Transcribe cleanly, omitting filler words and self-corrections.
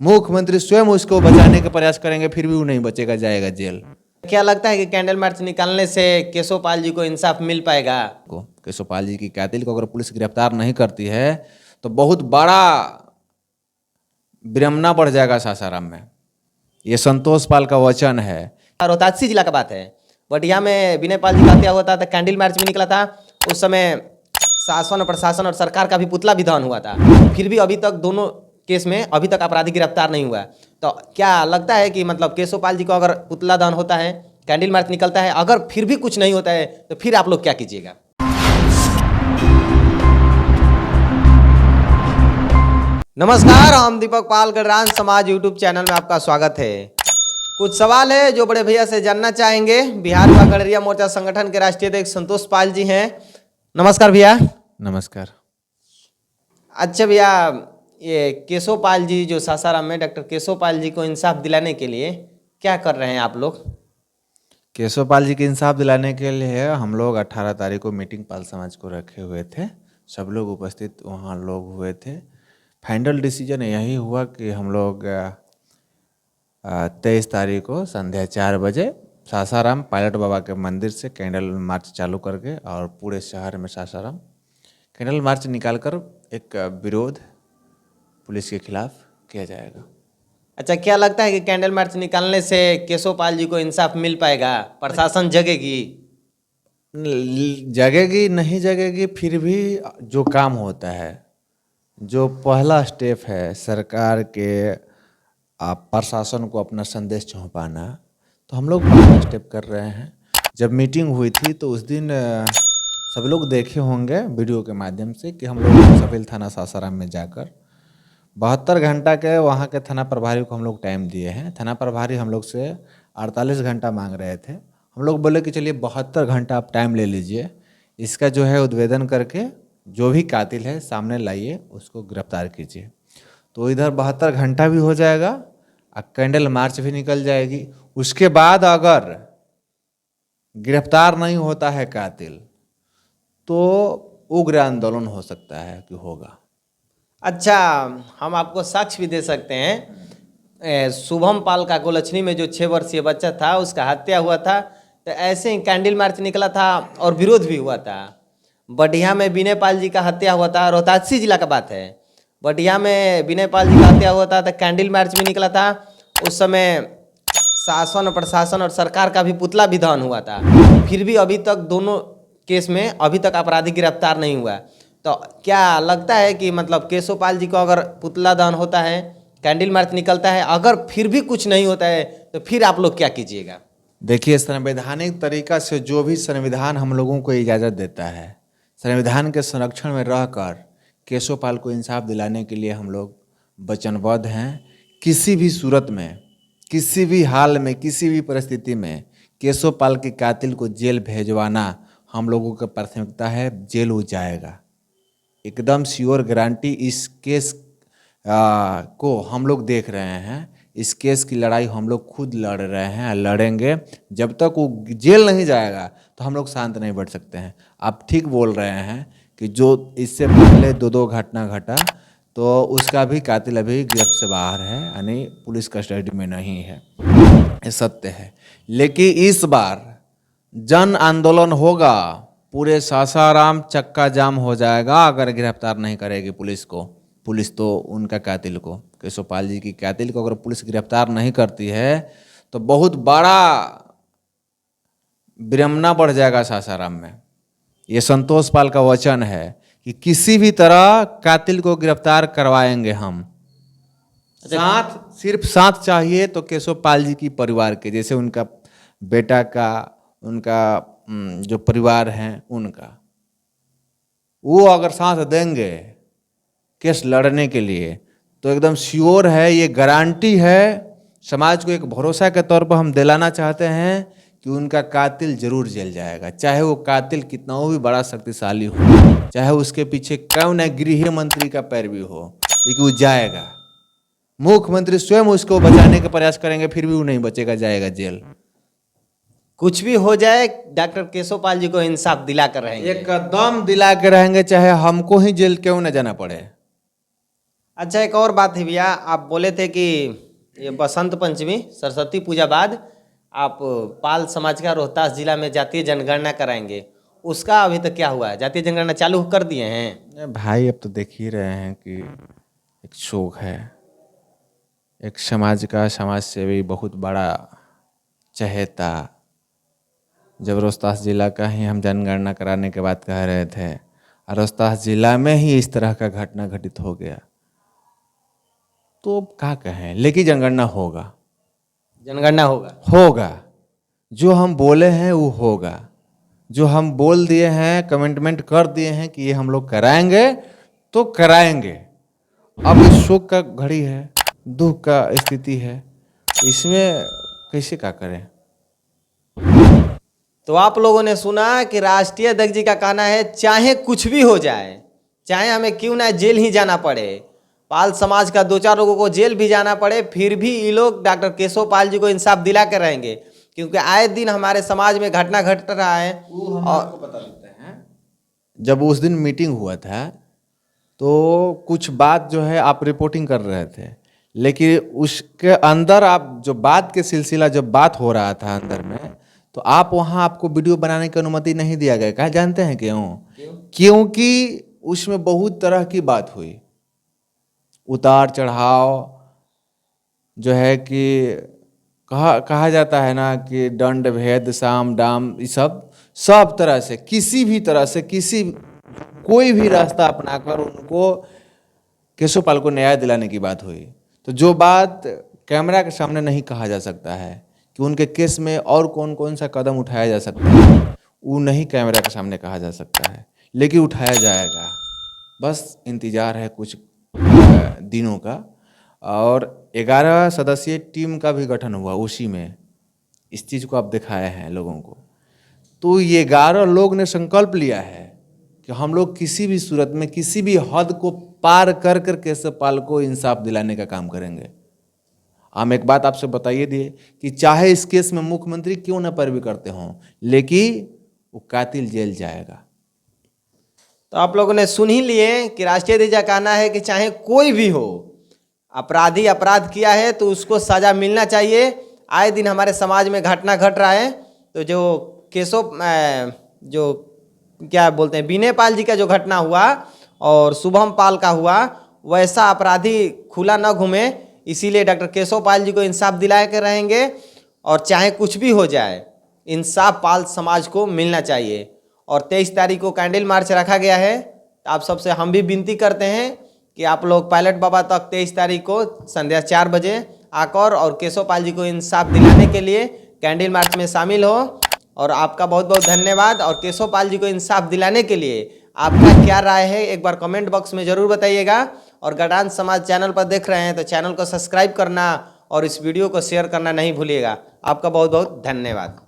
मुख्यमंत्री स्वयं उसको बचाने का प्रयास करेंगे, फिर भी वो नहीं बचेगा, जाएगा जेल। क्या लगता है कि कैंडल मार्च निकालने से केशवपाल जी को इंसाफ मिल पाएगा? केशवपाल जी की कातिल को अगर पुलिस गिरफ्तार नहीं करती है तो बहुत बड़ा विडंबना बढ़ जाएगा सासाराम में। ये संतोष पाल का वचन है। रोहतासी जिला का बात है। बटिया में विनय पाल जी का हत्या हुआ था तो कैंडल मार्च भी निकला था। उस समय शासन और प्रशासन और सरकार का भी पुतला विधान हुआ था। फिर भी अभी तक दोनों केस में अभी तक अपराधी गिरफ्तार नहीं हुआ। तो क्या लगता है कि मतलब केशवपाल जी को अगर पुतला दान होता है, कैंडल मार्च निकलता है, अगर फिर भी कुछ नहीं होता है तो फिर आप लोग क्या कीजिएगा? नमस्कार, हम दीपक पाल गणराज समाज यूट्यूब चैनल में आपका स्वागत है। कुछ सवाल है जो बड़े भैया से जानना चाहेंगे। बिहार युवा गणरिया मोर्चा संगठन के राष्ट्रीय अध्यक्ष संतोष पाल जी हैं। नमस्कार भैया। नमस्कार। अच्छा भैया, ये केशवपाल जी जो सासाराम में डॉक्टर केशवपाल जी को इंसाफ दिलाने के लिए क्या कर रहे हैं आप लोग? केशवपाल जी के इंसाफ दिलाने के लिए हम लोग 18 तारीख को मीटिंग पाल समाज को रखे हुए थे। सब लोग उपस्थित वहाँ लोग हुए थे। फाइनल डिसीजन यही हुआ कि हम लोग 23 तारीख को संध्या 4 बजे सासाराम पायलट बाबा के मंदिर से कैंडल मार्च चालू करके और पूरे शहर में सासाराम कैंडल मार्च निकालकर एक विरोध पुलिस के खिलाफ किया जाएगा। अच्छा, क्या लगता है कि कैंडल मार्च निकालने से केशवपाल जी को इंसाफ मिल पाएगा? प्रशासन जगेगी? जगेगी नहीं जगेगी, फिर भी जो काम होता है, जो पहला स्टेप है सरकार के प्रशासन को अपना संदेश पहुँचाना, तो हम लोग पहला स्टेप कर रहे हैं। जब मीटिंग हुई थी तो उस दिन सब लोग देखे होंगे वीडियो के माध्यम से कि हम लोग सफेल थाना सासाराम में जाकर 72 घंटा के वहाँ के थाना प्रभारी को हम लोग टाइम दिए हैं। थाना प्रभारी हम लोग से 48 घंटा मांग रहे थे। हम लोग बोले कि चलिए 72 घंटा आप टाइम ले लीजिए, इसका जो है उद्भेदन करके जो भी कातिल है सामने लाइए, उसको गिरफ्तार कीजिए। तो इधर 72 घंटा भी हो जाएगा और कैंडल मार्च भी निकल जाएगी। उसके बाद अगर गिरफ्तार नहीं होता है कातिल तो उग्र आंदोलन हो सकता है कि होगा। अच्छा, हम आपको साक्ष्य भी दे सकते हैं। शुभम पाल का गोलछनी में जो 6 वर्षीय बच्चा था उसका हत्या हुआ था, तो ऐसे ही कैंडल मार्च निकला था और विरोध भी हुआ था। बटिया में विनय पाल जी का हत्या हुआ था। रोहतासी जिला का बात है। बटिया में विनय पाल जी का हत्या हुआ था तो कैंडल मार्च भी निकला था। उस समय शासन और प्रशासन और सरकार का भी पुतला विधान हुआ था। फिर भी अभी तक दोनों केस में अभी तक अपराधी गिरफ्तार नहीं हुआ। तो क्या लगता है कि मतलब केशवपाल जी को अगर पुतला दान होता है, कैंडल मार्च निकलता है, अगर फिर भी कुछ नहीं होता है तो फिर आप लोग क्या कीजिएगा? देखिए, संवैधानिक तरीका से जो भी संविधान हम लोगों को इजाज़त देता है, संविधान के संरक्षण में रहकर केशवपाल को इंसाफ दिलाने के लिए हम लोग वचनबद्ध हैं। किसी भी सूरत में, किसी भी हाल में, किसी भी परिस्थिति में केशवपाल के कातिल को जेल भेजवाना हम लोगों की प्राथमिकता है। जेल हो जाएगा, एकदम श्योर गारंटी। इस केस को हम लोग देख रहे हैं। इस केस की लड़ाई हम लोग खुद लड़ रहे हैं, लड़ेंगे। जब तक वो जेल नहीं जाएगा तो हम लोग शांत नहीं बैठ सकते हैं। आप ठीक बोल रहे हैं कि जो इससे पहले दो घटना घटा तो उसका भी कातिल अभी गिरफ्त से बाहर है, यानी पुलिस कस्टडी में नहीं है, ये सत्य है। लेकिन इस बार जन आंदोलन होगा, पूरे सासाराम चक्का जाम हो जाएगा अगर गिरफ्तार नहीं करेगी पुलिस को। पुलिस तो उनका कातिल को, केशवपाल जी की कातिल को अगर पुलिस गिरफ्तार नहीं करती है तो बहुत बड़ा विडंबना बढ़ जाएगा सासाराम में। ये संतोष पाल का वचन है कि किसी भी तरह कातिल को गिरफ्तार करवाएंगे हम। साथ, सिर्फ साथ चाहिए तो केशवपाल जी की परिवार के, जैसे उनका बेटा का, उनका जो परिवार हैं उनका, वो अगर साथ देंगे केस लड़ने के लिए तो एकदम श्योर है, ये गारंटी है। समाज को एक भरोसा के तौर पर हम दिलाना चाहते हैं कि उनका कातिल जरूर जेल जाएगा। चाहे वो कातिल कितना भी बड़ा शक्तिशाली हो, चाहे उसके पीछे कौन है गृह मंत्री का पैरवी हो, लेकिन वो जाएगा। मुख्यमंत्री स्वयं उसको बचाने का प्रयास करेंगे, फिर भी वो नहीं बचेगा, जाएगा जेल। कुछ भी हो जाए, डॉक्टर केशवपाल जी को इंसाफ दिला कर रहेंगे। एकदम दिला के रहेंगे, चाहे हमको ही जेल क्यों न जाना पड़े। अच्छा, एक और बात है भैया, आप बोले थे कि ये बसंत पंचमी सरस्वती पूजा बाद आप पाल समाज का रोहतास जिला में जातीय जनगणना कराएंगे, उसका अभी तक क्या हुआ है? जातीय जनगणना चालू कर दिए हैं? भाई अब तो देख ही रहे हैं कि एक शोक है, एक समाज सेवी बहुत बड़ा चहेता, जब रोहतास जिला का ही हम जनगणना कराने के बाद कह रहे थे और रोहतास जिला में ही इस तरह का घटना घटित हो गया, तो अब क्या कहें। लेकिन जनगणना होगा, जनगणना होगा। होगा। जो हम बोले हैं वो होगा, जो हम बोल दिए हैं, कमिटमेंट कर दिए हैं कि ये हम लोग कराएंगे तो कराएंगे। अब इस शोक का घड़ी है, दुख का स्थिति है, इसमें कैसे क्या करें। तो आप लोगों ने सुना कि राष्ट्रीय अध्यक्ष जी का कहना है चाहे कुछ भी हो जाए, चाहे हमें क्यों ना जेल ही जाना पड़े, पाल समाज का 2-4 लोगों को जेल भी जाना पड़े, फिर भी ये लोग डॉक्टर केशव पाल जी को इंसाफ दिला के रहेंगे, क्योंकि आए दिन हमारे समाज में घटना घट रहा है। और बता देते हैं, जब उस दिन मीटिंग हुआ था तो कुछ बात जो है आप रिपोर्टिंग कर रहे थे, लेकिन उसके अंदर आप जो बात के सिलसिला जब बात हो रहा था अंदर में, तो आप वहाँ आपको वीडियो बनाने की अनुमति नहीं दिया गया। कहा जानते हैं क्यों? क्योंकि उसमें बहुत तरह की बात हुई, उतार चढ़ाव जो है कि कहा जाता है ना कि दंड भेद साम दाम, ये सब तरह से किसी भी तरह से कोई भी रास्ता अपनाकर उनको केशव पाल को न्याय दिलाने की बात हुई। तो जो बात कैमरा के सामने नहीं कहा जा सकता है कि उनके केस में और कौन कौन सा कदम उठाया जा सकता है, वो नहीं कैमरा के सामने कहा जा सकता है, लेकिन उठाया जाएगा। बस इंतज़ार है कुछ दिनों का। और 11 सदस्यीय टीम का भी गठन हुआ उसी में, इस चीज़ को आप दिखाए हैं लोगों को। तो ये 11 लोग ने संकल्प लिया है कि हम लोग किसी भी सूरत में किसी भी हद को पार कर कर केशव पाल को इंसाफ दिलाने का काम करेंगे। हम एक बात आपसे बताइए दिए कि चाहे इस केस में मुख्यमंत्री क्यों न पैरवी करते हों, लेकिन वो कातिल जेल जाएगा। तो आप लोगों ने सुन ही लिए कि राष्ट्रीय अध्यक्ष का कहना है कि चाहे कोई भी हो, अपराधी अपराध किया है तो उसको सजा मिलना चाहिए। आए दिन हमारे समाज में घटना घट रहा है, तो जो केशव जो क्या बोलते हैं विनय पाल जी का जो घटना हुआ और शुभम पाल का हुआ, वैसा अपराधी खुला न घूमे, इसीलिए डॉक्टर केशव पाल जी को इंसाफ दिलाए के रहेंगे। और चाहे कुछ भी हो जाए, इंसाफ पाल समाज को मिलना चाहिए। और 23 तारीख को कैंडल मार्च रखा गया है। तो आप सबसे हम भी विनती करते हैं कि आप लोग पायलट बाबा तक 23 तारीख को संध्या 4 बजे आकर और केशव पाल जी को इंसाफ दिलाने के लिए कैंडल मार्च में शामिल हो। और आपका बहुत बहुत धन्यवाद। और केशव पाल जी को इंसाफ दिलाने के लिए आपका क्या राय है, एक बार कमेंट बॉक्स में ज़रूर बताइएगा। और गडान समाज चैनल पर देख रहे हैं तो चैनल को सब्सक्राइब करना और इस वीडियो को शेयर करना नहीं भूलिएगा। आपका बहुत बहुत धन्यवाद।